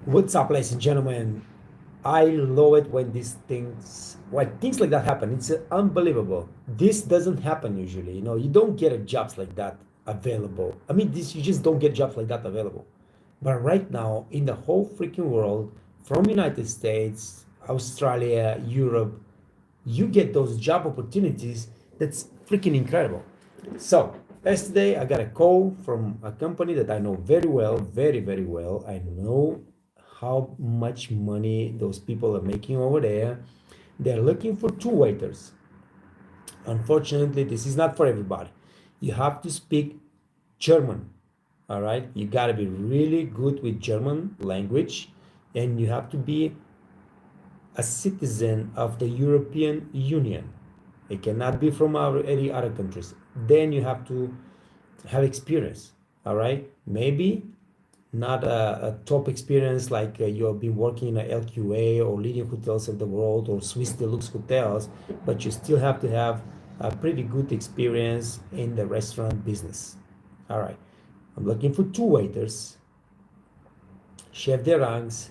What's up, ladies and gentlemen? I love it when things like that happen. It's unbelievable. This doesn't happen usually. You don't get a jobs like that available. I mean, you just don't get jobs like that available. But right now, in the whole freaking world, from United States, Australia, Europe, you get those job opportunities. That's freaking incredible. So yesterday I got a call from a company that I know very well, very, very well. I know how much money those people are making over there. They're looking for two waiters. Unfortunately, this is not for everybody. You have to speak German. All right, you got to be really good with German language, and you have to be a citizen of the European Union. It cannot be from any other countries. Then you have to have experience. All right, maybe not a top experience like you have been working in a LQA or leading hotels of the world or Swiss Deluxe hotels, but you still have to have a pretty good experience in the restaurant business. All right, I'm looking for two waiters, chef de rangs,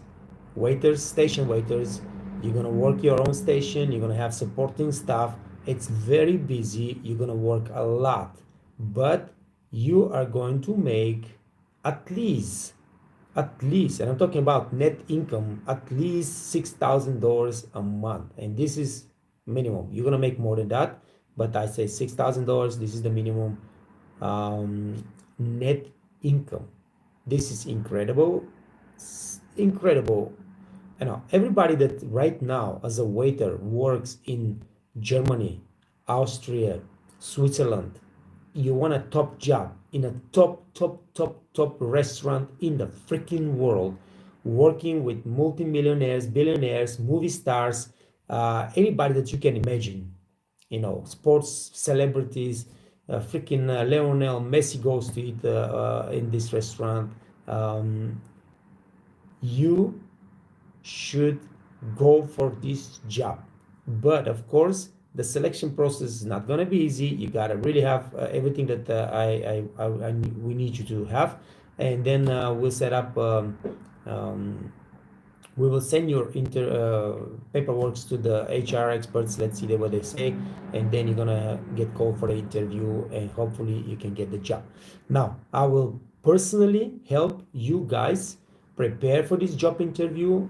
waiters, station waiters. You're gonna work your own station, you're gonna have supporting staff. It's very busy, you're gonna work a lot, but you are going to make at least and I'm talking about net income, at least $6,000 a month. And this is minimum. You're gonna make more than that, but I say $6,000. This is the minimum net income. This is incredible. It's incredible. Everybody that right now as a waiter works in Germany, Austria, Switzerland, you want a top job in a top restaurant in the freaking world, working with multimillionaires, billionaires, movie stars, anybody that you can imagine, sports celebrities. Freaking Lionel Messi goes to eat in this restaurant. You should go for this job, but of course the selection process is not going to be easy. You got to really have everything that we need you to have, and then we'll set up we will send your paperwork to the HR experts. Let's see what they say, and then you're gonna get called for the interview, and hopefully you can get the job. Now, I will personally help you guys prepare for this job interview,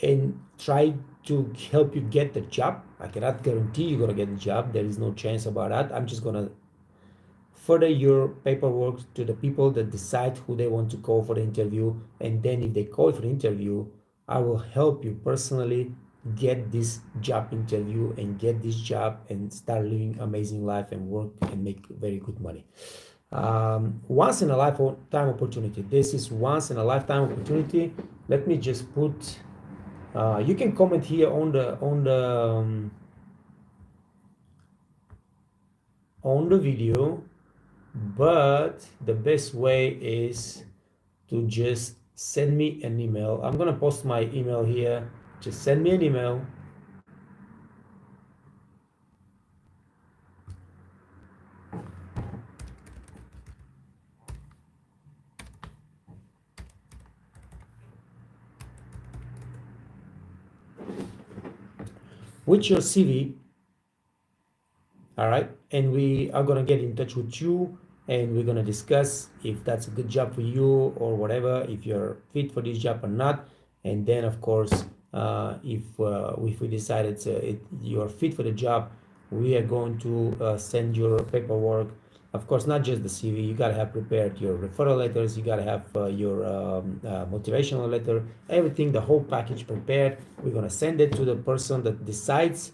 and try to help you get the job. I cannot guarantee you're gonna get the job. There is no chance about that. I'm just gonna further your paperwork to the people that decide who they want to call for the interview, and then if they call for the interview, I will help you personally get this job interview and get this job and start living amazing life and work and make very good money. Once in a lifetime opportunity. This is once in a lifetime opportunity. Let me just put you can comment here on the video, but the best way is to just send me an email. I'm gonna post my email here. Just send me an email. With your CV, all right, and we are gonna get in touch with you, and we're gonna discuss if that's a good job for you or whatever, if you're fit for this job or not. And then of course, if we decided you're fit for the job, we are going to send your paperwork. Of course, not just the CV. You gotta have prepared your referral letters. You gotta have your motivational letter, everything, the whole package prepared. We're gonna send it to the person that decides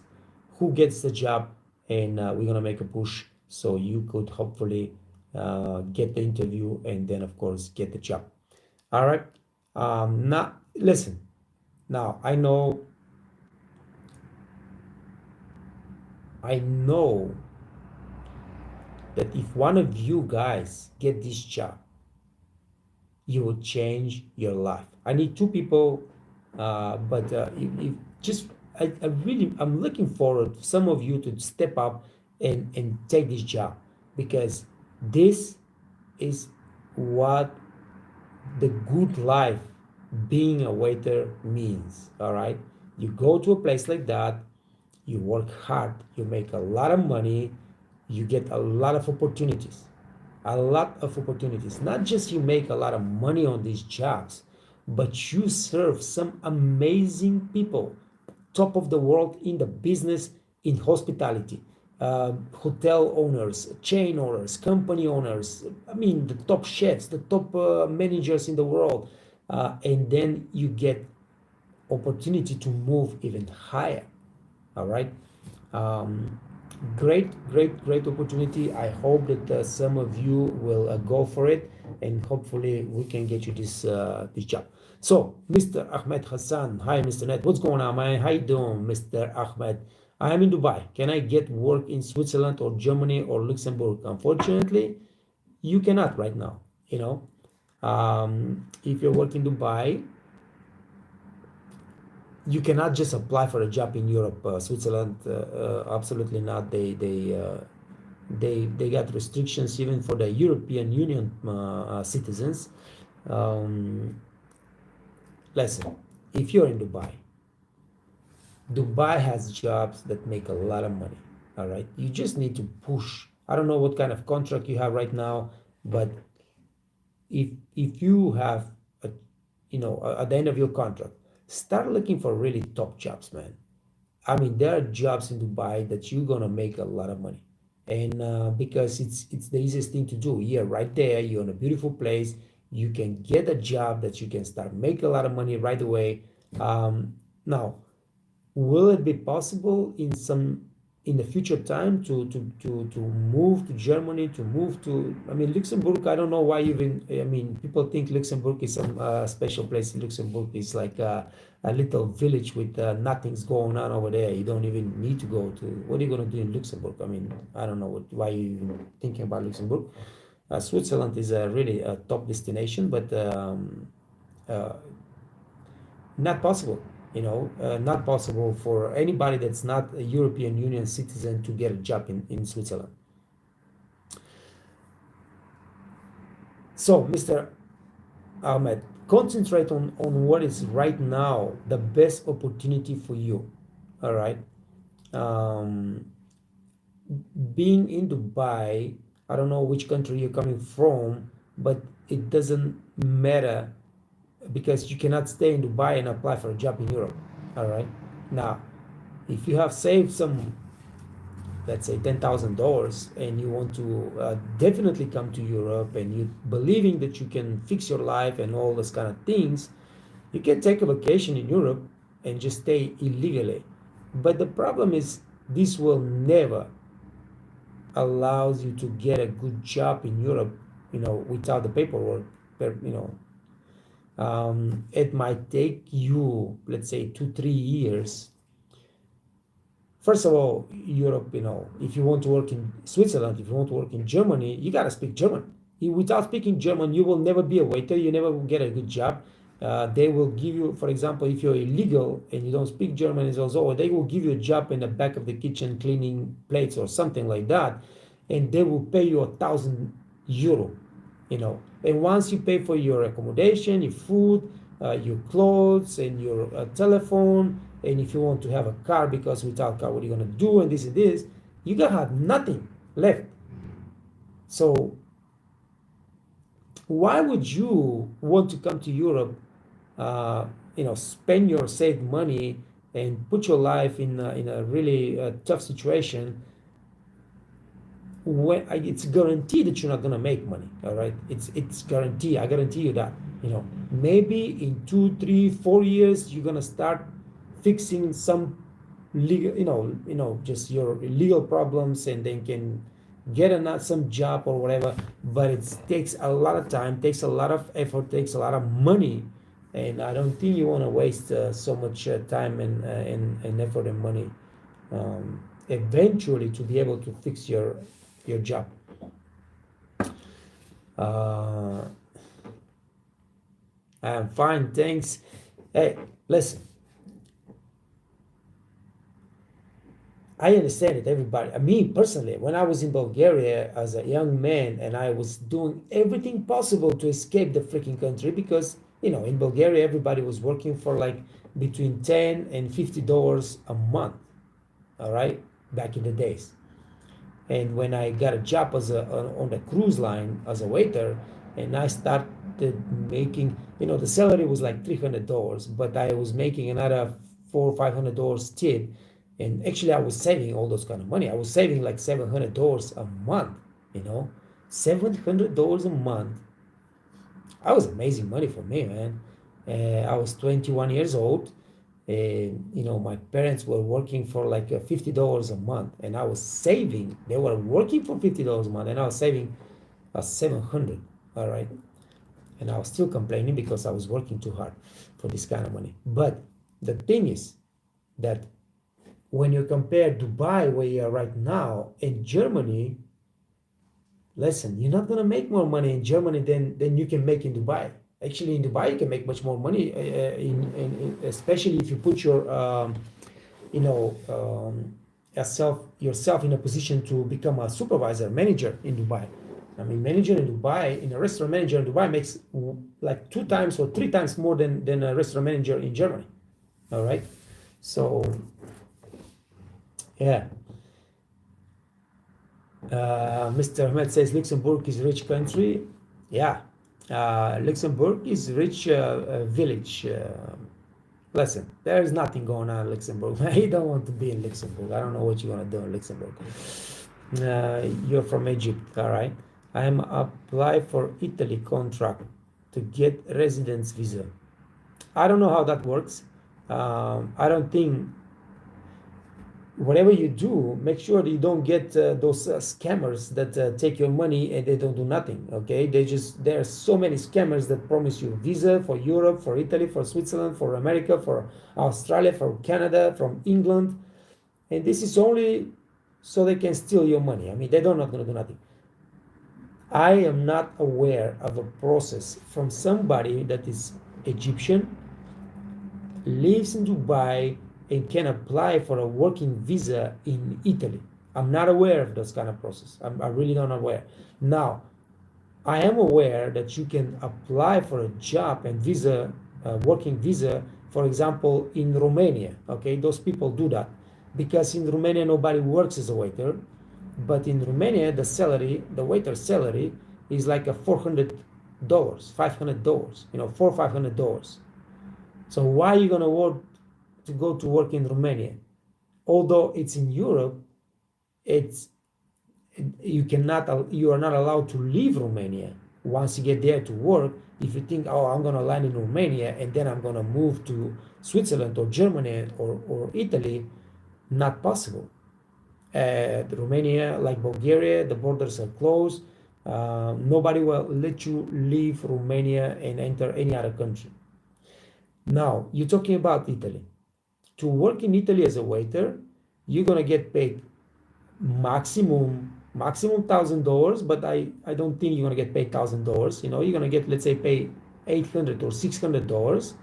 who gets the job, and we're gonna make a push so you could hopefully get the interview and then of course get the job. All right. Now listen. Now I know that if one of you guys get this job, you will change your life. I need two people, but if just I'm looking forward for some of you to step up and take this job, because this is what the good life being a waiter means. All right, you go to a place like that, you work hard, you make a lot of money, you get a lot of opportunities, a lot of opportunities. Not just you make a lot of money on these jobs, but you serve some amazing people, top of the world in the business, in hospitality, hotel owners, chain owners, company owners. I mean, the top chefs, the top managers in the world. And then you get opportunity to move even higher. All right. Um, great opportunity. I hope that some of you will go for it, and hopefully we can get you this job. So, Mr. Ahmed Hassan, hi, Mr. Net, what's going on, man? How you doing, Mr. Ahmed? I am in Dubai. Can I get work in Switzerland or Germany or Luxembourg? Unfortunately, you cannot right now. You know, if you're working in Dubai, you cannot just apply for a job in Europe, Switzerland. Absolutely not. They got restrictions even for the European Union citizens. Um, Listen, if you're in Dubai, Dubai has jobs that make a lot of money. All right, you just need to push. I don't know what kind of contract you have right now, but if you have a, at the end of your contract, start looking for really top jobs, man. I mean, there are jobs in Dubai that you're gonna make a lot of money, and because it's the easiest thing to do. Yeah, right there, you're in a beautiful place. You can get a job that you can start make a lot of money right away. Now, will it be possible in the future time to move to Germany, to move to, I mean, Luxembourg? I don't know why even, I mean, people think Luxembourg is some special place. Luxembourg is like a little village with nothing's going on over there. You don't even need to go to, what are you going to do in Luxembourg? I mean, I don't know why you even thinking about Luxembourg. Switzerland is a really a top destination, but uh, not possible. Not possible for anybody that's not a European Union citizen to get a job in Switzerland. So, Mr. Ahmed, concentrate on what is right now the best opportunity for you. All right. Um, Being in Dubai, I don't know which country you're coming from, but it doesn't matter, because you cannot stay in Dubai and apply for a job in Europe. All right. Now, if you have saved some, let's say $10,000, and you want to definitely come to Europe, and you believing that you can fix your life and all those kind of things, you can take a vacation in Europe and just stay illegally. But the problem is, this will never allows you to get a good job in Europe, without the paperwork. It might take you, let's say, 2 3 years. First of all, Europe, if you want to work in Switzerland, if you want to work in Germany, you got to speak German. Without speaking German, you will never be a waiter. You never will get a good job. They will give you, for example, if you're illegal and you don't speak German, it's also, they will give you a job in the back of the kitchen cleaning plates or something like that, and they will pay you 1,000 euro. And once you pay for your accommodation, your food, your clothes, and your telephone, and if you want to have a car, because without car, what are you going to do, and this, you're going to have nothing left. So why would you want to come to Europe, spend your saved money and put your life in a really tough situation, when it's guaranteed that you're not going to make money? All right, it's guaranteed. I guarantee you that. Maybe in 2 3 4 years you're going to start fixing some legal, just your legal problems, and then can get some job or whatever. But it takes a lot of time, takes a lot of effort, takes a lot of money, and I don't think you want to waste so much time and effort and money, eventually, to be able to fix your job. I'm fine, thanks. Hey, listen, I understand it, everybody. Me personally, when I was in Bulgaria as a young man and I was doing everything possible to escape the freaking country because, in Bulgaria, everybody was working for like between 10 and $50 a month, all right, back in the days. And when I got a job on the cruise line as a waiter, and I started making, the salary was like $300, but I was making another $400 or $500 tip, and actually I was saving all those kind of money. I was saving like $700 a month, $700 a month. That was amazing money for me, man. I was 21 years old. My parents were working for like $50 a month, and I was saving. They were working for $50 a month, and I was saving 700. All right, and I was still complaining because I was working too hard for this kind of money. But the thing is that when you compare Dubai, where you are right now, and Germany, listen, you're not gonna make more money in Germany than you can make in Dubai. Actually, in Dubai, you can make much more money, especially if you put yourself in a position to become a supervisor, manager in Dubai. I mean, manager in Dubai, a restaurant manager in Dubai makes like 2 times or 3 times more than a restaurant manager in Germany. All right, so yeah. Mr. Ahmed says Luxembourg is a rich country. Yeah, Luxembourg is rich village. Listen, there is nothing going on in Luxembourg. I don't want to be in Luxembourg. I don't know what you're gonna do in Luxembourg. You're from Egypt, all right? I am apply for Italy contract to get residence visa. I don't know how that works. I don't think. Whatever you do, make sure that you don't get those scammers that take your money and they don't do nothing. Okay, there are so many scammers that promise you visa for Europe, for Italy, for Switzerland, for America, for Australia, for Canada, from England, and this is only so they can steal your money. I mean, they're not going to do nothing. I am not aware of a process from somebody that is Egyptian, lives in Dubai, and can apply for a working visa in Italy. I'm not aware of those kind of process. I'm really not aware. Now, I am aware that you can apply for a job and visa, working visa, for example, in Romania. Okay, those people do that because in Romania nobody works as a waiter, but in Romania the waiter salary is like a $400, $500, $400 or $500. So why are you gonna go to work in Romania? Although it's in Europe, you are not allowed to leave Romania once you get there to work. If you think, oh, I'm gonna land in Romania and then I'm gonna move to Switzerland or Germany or Italy, not possible. Romania, like Bulgaria, the borders are closed. Nobody will let you leave Romania and enter any other country. Now, you're talking about Italy. To work in Italy as a waiter, you're gonna get paid maximum $1,000, but I don't think you're gonna get paid $1,000. You're gonna get, let's say, pay $800 or $600,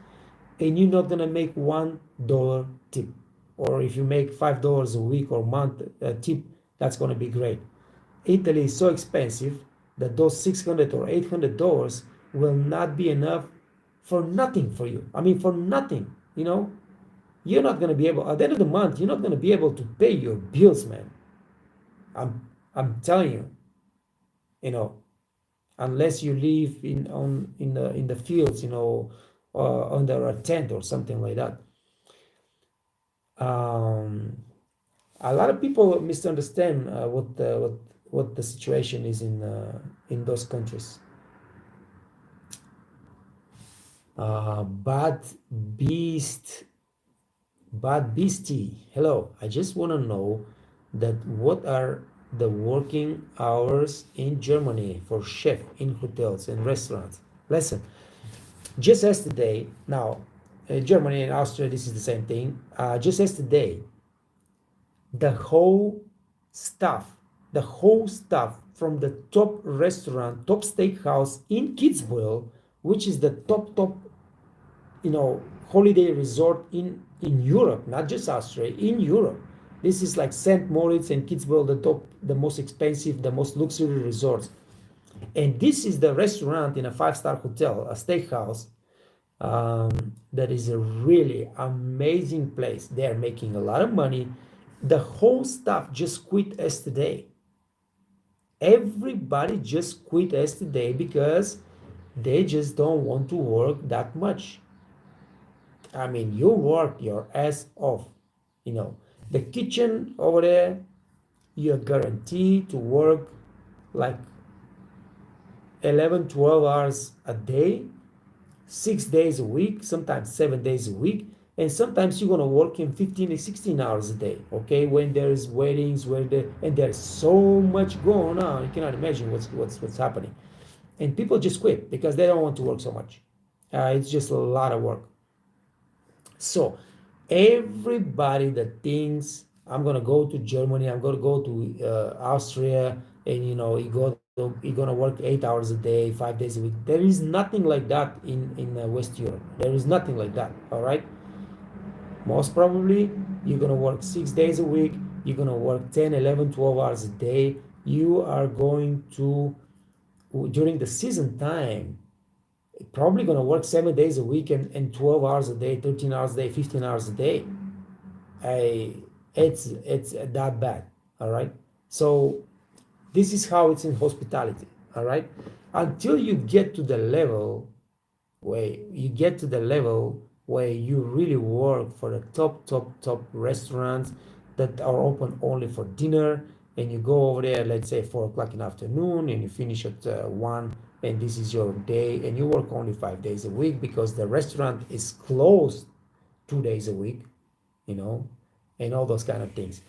and you're not gonna make $1 tip. Or if you make $5 a week or month tip, that's gonna be great. Italy is so expensive that those $600 or $800 will not be enough for nothing for you. I mean, for nothing. You're not going to be able, at the end of the month, you're not going to be able to pay your bills, man. I'm telling you, unless you live in the fields, under a tent or something like that. A lot of people misunderstand what the situation is in those countries. Bad Beastie, hello. I just want to know that what are the working hours in Germany for chef in hotels and restaurants? Listen, just yesterday, now Germany and Austria, this is the same thing. Just yesterday, the whole staff from the top restaurant, top steakhouse in Kitzbühel, which is the top holiday resort in Europe, not just Austria, in Europe. This is like St. Moritz and Kitzbühel, the most expensive, the most luxury resorts. And this is the restaurant in a 5-star hotel, a steakhouse. That is a really amazing place. They are making a lot of money. The whole staff just quit yesterday. Everybody just quit yesterday because they just don't want to work that much. I mean, you work your ass off. You know, the kitchen over there, you're guaranteed to work like 11, 12 hours a day, 6 days a week, sometimes 7 days a week. And sometimes you're going to work in 15 to 16 hours a day, okay? When there's weddings, and there's so much going on, you cannot imagine what's happening. And people just quit because they don't want to work so much. It's just a lot of work. So everybody that thinks I'm gonna go to Germany, I'm gonna go to Austria, and you're gonna work 8 hours a day, 5 days a week. There is nothing like that in West Europe. There is nothing like that. All right. Most probably you're gonna work 6 days a week. You're gonna work 10, 11, 12 hours a day. You are going to, during the season time, probably going to work 7 days a week and 12 hours a day, 13 hours a day, 15 hours a day. It's that bad. All right. So this is how it's in hospitality. All right. Until you get to the level where you really work for the top restaurants that are open only for dinner, and you go over there, let's say 4 o'clock in the afternoon, and you finish at 1, and this is your day, and you work only 5 days a week because the restaurant is closed 2 days a week, and all those kind of things.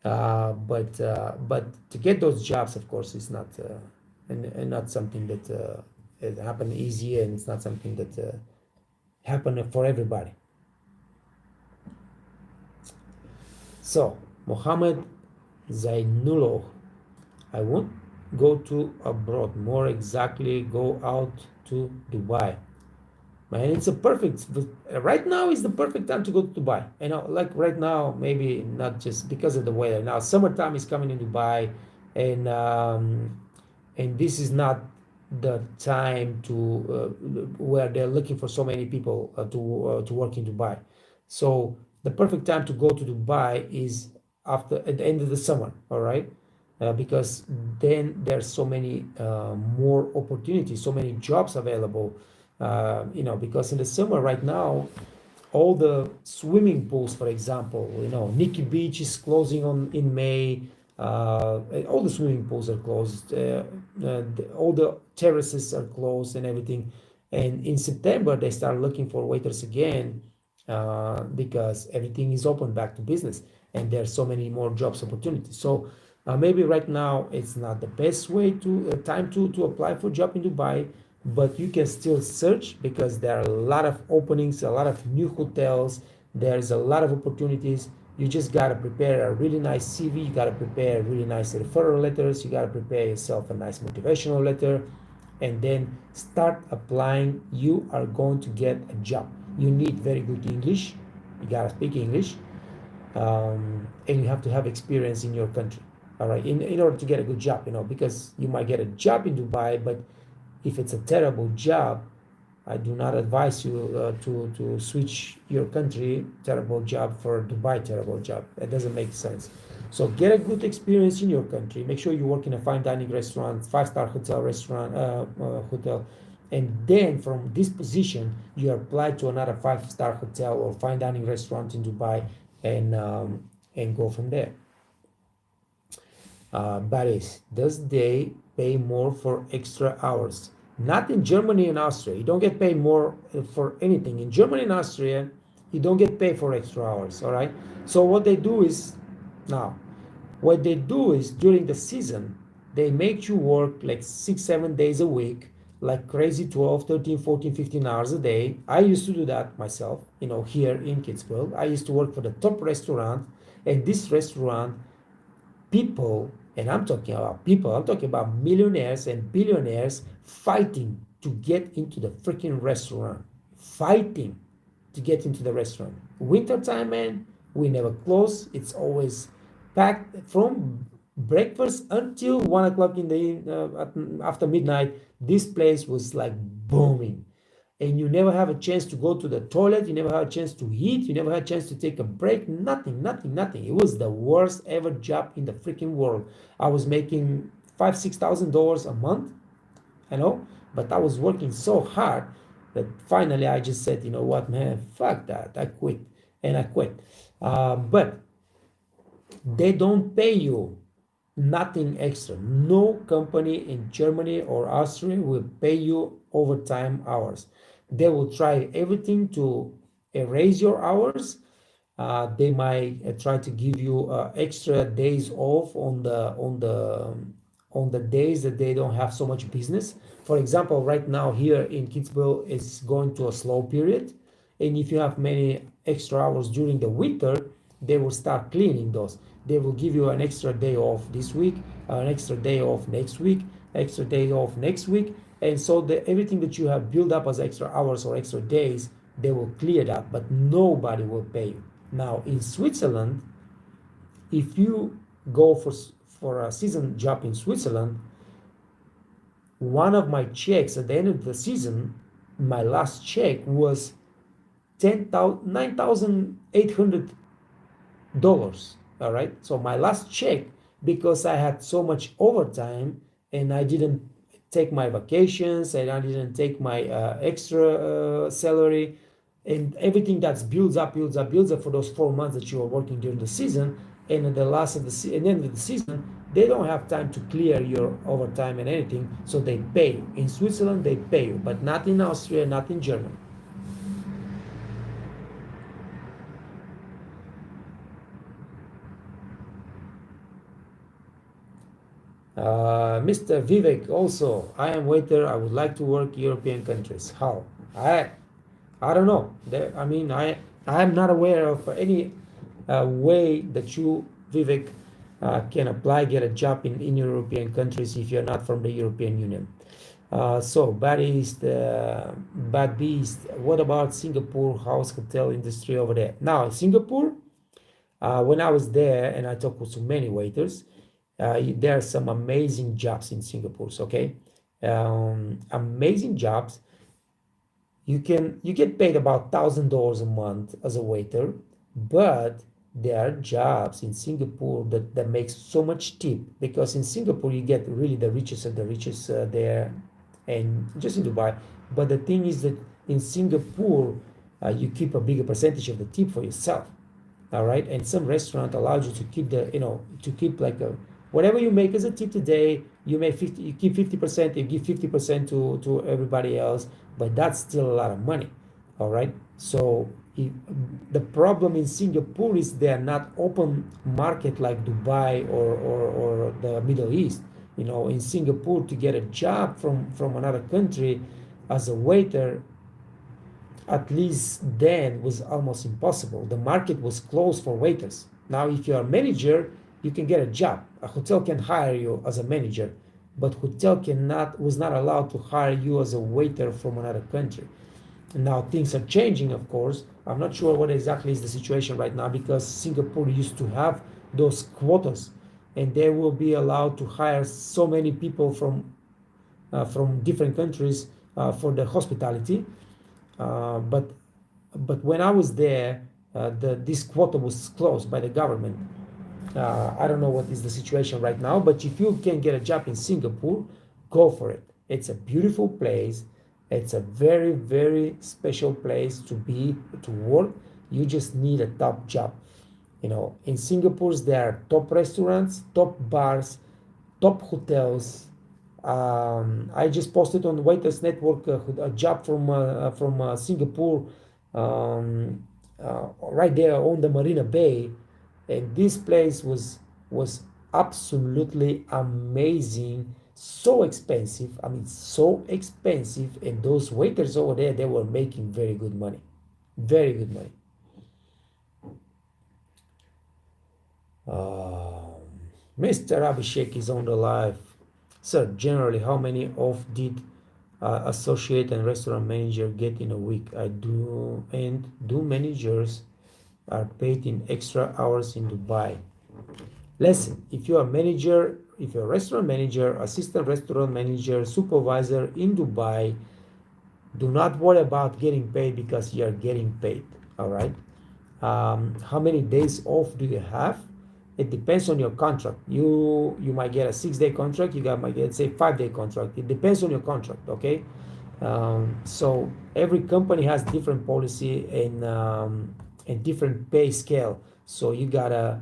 But to get those jobs, of course, is not and not something that it happened easy, and it's not something that happened for everybody. So Mohammed Zainullah, I won't go to abroad, more exactly go out to Dubai. Man, it's a perfect, right now is the perfect time to go to Dubai. Like right now, maybe not just because of the weather. Now summertime is coming in Dubai, and this is not the time to where they're looking for so many people to work in Dubai. So the perfect time to go to Dubai is at the end of the summer. All right. Because then there's so many more opportunities, so many jobs available. Because in the summer right now, all the swimming pools, for example, Nikki Beach is closing in May. All the swimming pools are closed. All the terraces are closed and everything. And in September, they start looking for waiters again because everything is open back to business, and there's so many more jobs opportunities. So maybe right now it's not the best time to apply for a job in Dubai, but you can still search because there are a lot of openings, a lot of new hotels. There's a lot of opportunities. You just got to prepare a really nice CV. You got to prepare really nice referral letters. You got to prepare yourself a nice motivational letter, and then start applying. You are going to get a job. You need very good English. You got to speak English, and you have to have experience in your country. All right, in order to get a good job, because you might get a job in Dubai, but if it's a terrible job, I do not advise you to switch your country terrible job for Dubai terrible job. It doesn't make sense. So get a good experience in your country. Make sure you work in a fine dining restaurant, 5-star hotel, and then from this position you apply to another 5-star hotel or fine dining restaurant in Dubai, and go from there. Baris, does they pay more for extra hours? Not in Germany and Austria. You don't get paid more for anything. In Germany and Austria, you don't get paid for extra hours, all right? So what they do is during the season, they make you work like 6, 7 days a week, like crazy 12, 13, 14, 15 hours a day. I used to do that myself, here in Kitzbühel. I used to work for the top restaurant, and this restaurant, people, and I'm talking about millionaires and billionaires fighting to get into the freaking restaurant. Fighting to get into the restaurant. Wintertime, man, We never close. It's always packed from breakfast until 1 o'clock in the after midnight. This place was like booming, and you never have a chance to go to the toilet. You never have a chance to eat. You never had a chance to take a break. Nothing, nothing, nothing. It was the worst ever job in the freaking world. I was making $5,000-6,000 a month, but I was working so hard that finally I just said, you know what, man, fuck that. I quit, and I quit. But they don't pay you nothing extra. No company in Germany or Austria will pay you overtime hours. They will try everything to erase your hours. They might try to give you extra days off on the days that they don't have so much business. For example, right now here in Kitzbühel, it's going to a slow period, and if you have many extra hours during the winter, they will start cleaning those. They will give you an extra day off this week, an extra day off next week, extra day off next week, and so everything that you have built up as extra hours or extra days, they will clear that, but nobody will pay you. Now in Switzerland, if you go for a season job in Switzerland, one of my checks at the end of the season, my last check was $9,800. All right, so my last check, because I had so much overtime and I didn't take my vacations and I didn't take my extra salary, and everything that's builds up for those 4 months that you are working during the season, and at the last of the end of the season, they don't have time to clear your overtime and anything, so they pay you. In Switzerland, they pay you, but not in Austria, not in Germany. Mr. Vivek, also, I am waiter. I would like to work European countries. How? I don't know. I am not aware of any way that you, Vivek, can apply, get a job in European countries if you're not from the European Union. So Bad Beast, what about Singapore house hotel industry over there? Now, Singapore, when I was there and I talked with so many waiters, there are some amazing jobs in Singapore, okay? Amazing jobs. You get paid about $1,000 a month as a waiter, but there are jobs in Singapore that makes so much tip, because in Singapore you get really the richest of the richest there, and just in Dubai. But the thing is that in Singapore you keep a bigger percentage of the tip for yourself, all right? And some restaurant allows you to keep like whatever you make as a tip today, you keep 50%, you give 50% to everybody else, but that's still a lot of money, all right? So the problem in Singapore is they are not open market like Dubai or the Middle East. In Singapore, to get a job from another country as a waiter, at least then, was almost impossible. The market was closed for waiters. Now, if you're a manager, you can get a job. A hotel can hire you as a manager, but hotel was not allowed to hire you as a waiter from another country. Now things are changing, of course. I'm not sure what exactly is the situation right now, because Singapore used to have those quotas, and they will be allowed to hire so many people from different countries for the hospitality. But when I was there, this quota was closed by the government. I don't know what is the situation right now, but if you can get a job in Singapore, go for it. It's a beautiful place. It's a very, very special place to work. You just need a top job. In Singapore, there are top restaurants, top bars, top hotels. I just posted on Waiters Network a job from Singapore, right there on the Marina Bay, and this place was absolutely amazing. So expensive. So expensive, and those waiters over there, they were making very good money. Very good money. Mr. Abhishek is on the live. Sir, generally, how many off did associate and restaurant manager get in a week? Do managers are paid in extra hours in Dubai. Listen, if you're a manager, if you're a restaurant manager, assistant restaurant manager, supervisor in Dubai, do not worry about getting paid because you're getting paid. All right. How many days off do you have? It depends on your contract. You might get a 6-day contract. Might get, say, 5-day contract. It depends on your contract. Okay. So every company has different policy and different pay scale. So you gotta.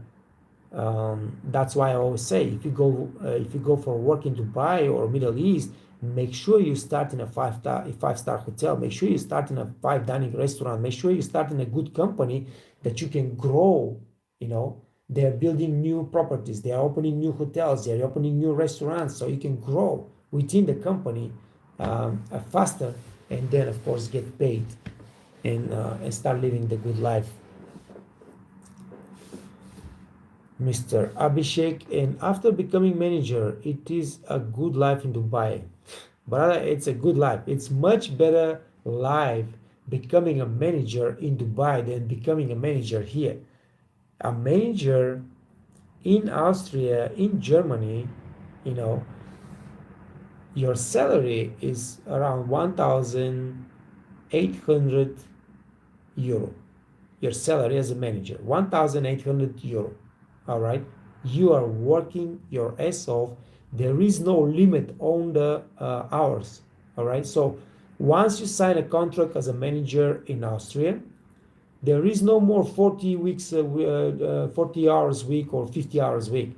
That's why I always say if you go for work in Dubai or Middle East, make sure you start in a five-star hotel. Make sure you start in a fine-dining restaurant. Make sure you start in a good company that you can grow. You know, they're building new properties. They are opening new hotels. They're opening new restaurants, so you can grow within the company faster, and then of course get paid and start living the good life. Mr. Abhishek, and after becoming manager, it is a good life in Dubai. But it's a good life. It's much better life becoming a manager in Dubai than becoming a manager here. A manager in Austria, in Germany, you know, your salary is around 1,800 euro. Your salary as a manager, 1,800 euro. All right, you are working your ass off. There is no limit on the hours. All right, so once you sign a contract as a manager in Austria, there is no more 40 weeks 40 hours a week or 50 hours a week.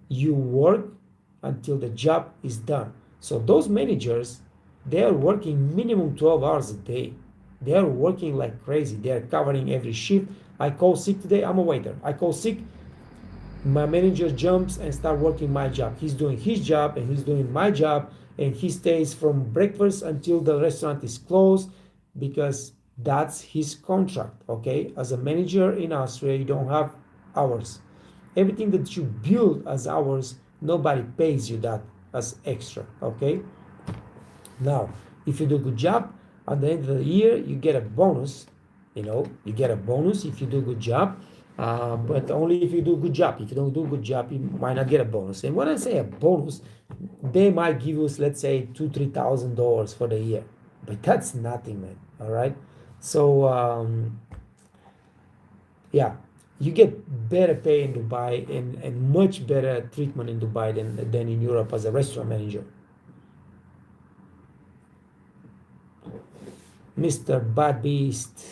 You work until the job is done. So those managers, they are working minimum 12 hours a day. They are working like crazy. They are covering every shift. I call sick today, I'm a waiter. I call sick, my manager jumps and start working my job. He's doing his job and he's doing my job, and he stays from breakfast until the restaurant is closed because that's his contract. Okay, as a manager in Austria, you don't have hours. Everything that you build as hours, nobody pays you that as extra. Okay, now if you do a good job, at the end of the year you get a bonus. You get a bonus if you do a good job, but only if you do a good job. If you don't do a good job, you might not get a bonus. And when I say a bonus, they might give us, let's say, $2,000-$3,000 for the year, but that's nothing, man. All right, so yeah, you get better pay in Dubai and much better treatment in Dubai than in Europe as a restaurant manager. Mr. Bad Beast,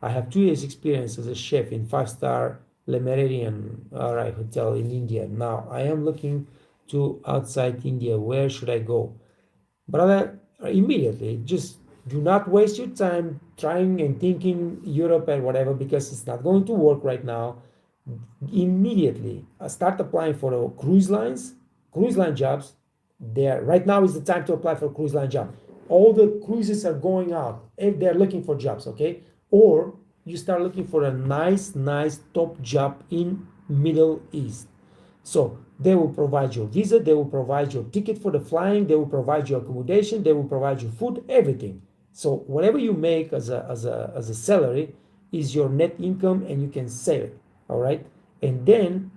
I have 2 years experience as a chef in 5-star Le Méridien hotel in India. Now I am looking to outside India. Where should I go? Brother, immediately, just do not waste your time trying and thinking Europe and whatever, because it's not going to work right now. Immediately start applying for the cruise line jobs. There right now is the time to apply for a cruise line job. All the cruises are going out if they're looking for jobs. Okay, or you start looking for a nice top job in Middle East. So they will provide your visa, they will provide your ticket for the flying, they will provide your accommodation, they will provide you food, everything. So whatever you make as a salary is your net income, and you can save it. All right, and then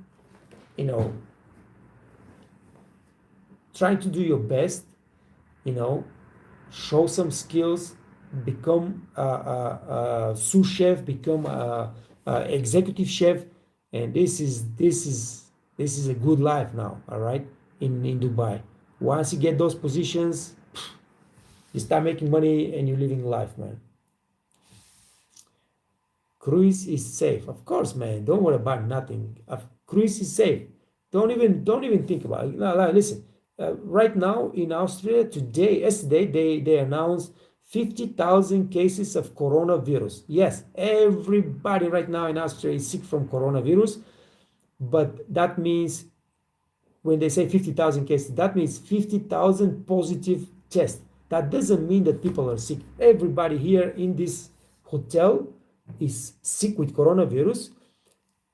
try to do your best. Show some skills, become a sous chef, become a executive chef, and this is a good life now. All right, in Dubai. Once you get those positions, you start making money and you're living life, man. Cruise is safe, of course, man. Don't worry about nothing. Cruise is safe. Don't even think about it. No, listen. Right now in Austria yesterday they announced 50,000 cases of coronavirus. Yes, everybody right now in Austria is sick from coronavirus, but that means when they say 50,000 cases, that means 50,000 positive tests. That doesn't mean that people are sick. Everybody here in this hotel is sick with coronavirus.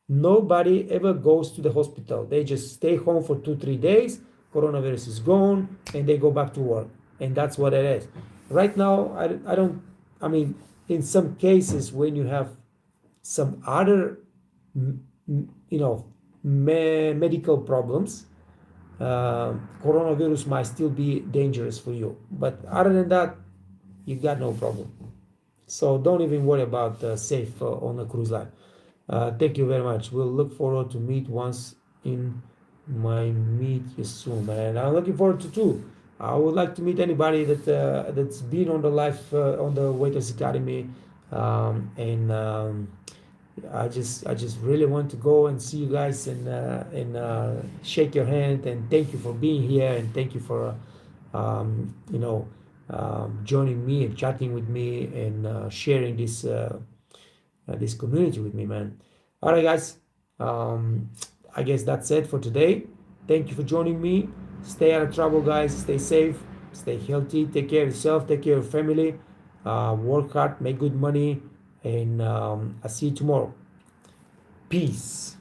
Nobody ever goes to the hospital. They just stay home for 2-3 days. Coronavirus is gone, and they go back to work, and that's what it is. Right now, I mean, in some cases, when you have some other you know medical problems, coronavirus might still be dangerous for you. But other than that, you got no problem. So don't even worry about safe on a cruise line. Thank you very much. We'll look forward to meet once in my meet you soon, man. I'm looking forward to too. I would like to meet anybody that's been on the life on the Waiters Academy, and I just really want to go and see you guys and shake your hand and thank you for being here and thank you for you know joining me and chatting with me and sharing this community with me, man. All right, guys. Um, I guess that's it for today. Thank you for joining me. Stay out of trouble, guys. Stay safe. Stay healthy. Take care of yourself. Take care of your family. Work hard. Make good money. And I'll see you tomorrow. Peace.